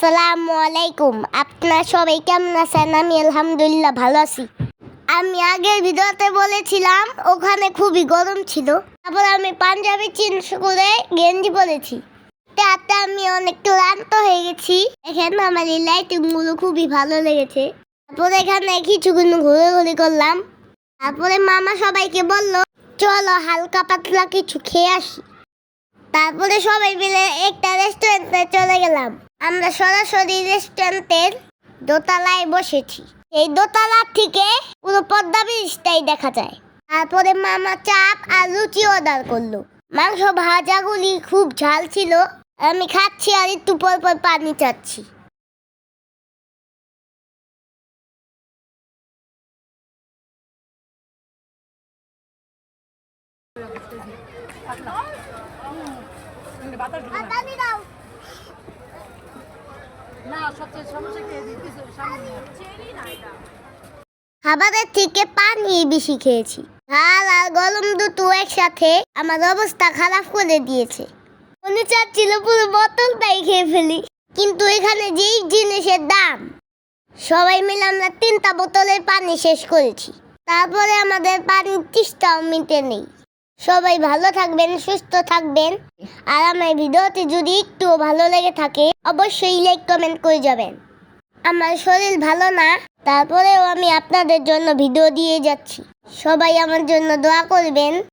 আসসালামু আলাইকুম। আপনারা সবাই কেমন আছেন? আমি আলহামদুলিল্লাহ ভালো আছি। আমি আগের ভিডিওতে বলেছিলাম ওখানে খুবই গরম ছিল, তারপর আমি পাঞ্জাবি চেঞ্জ করে গেঞ্জি পরেছি। তাতে আমি অনেক ক্লান্ত হয়ে গেছি। এখানে আমার এই লাইটিংগুলো খুবই ভালো লেগেছে। তারপরে এখানে কিছুক্ষণ ঘোরাঘুরি করলাম। তারপরে মামা সবাইকে বলল, চলো হালকা পাতলা কিছু খেয়ে আসি। তারপরে সবাই মিলে একটা রেস্টুরেন্টে চলে গেলাম। আমরা সরাসরি রেস্টুরেন্টের দোতলায় বসেছি। এই দোতলা থেকে পুরো পদ্মা ব্রিজটাই দেখা যায়। তারপরে মামা চাপ আর লুচি অর্ডার করলো। মাংস ভাজাগুলি খুব ঝাল ছিল। আমি খাচ্ছি আর একটু পর পর পানি চাচ্ছি। খাবারের থেকে পানি বেশি খেয়েছি। ঝাল আর গরম দুটো একসাথে আমার অবস্থা খারাপ করে দিয়েছে। মনে চাচ্ছিল পুরো বোতলটাই খেয়ে ফেলি, কিন্তু এখানে যেই জিনিসের দাম, সবাই মিলে আমরা 3টা বোতলের পানি শেষ করেছি। তারপরে আমাদের পানির তৃষ্ণাও মিটেনি। সবাই ভালো থাকবেন, সুস্থ থাকবেন। আর আমার ভিডিওটি যদি একটু ভালো লেগে থাকে অবশ্যই লাইক কমেন্ট করে যাবেন। আমার শরীর ভালো না, তারপরেও আমি আপনাদের জন্য ভিডিও দিয়ে যাচ্ছি। সবাই আমার জন্য দোয়া করবেন।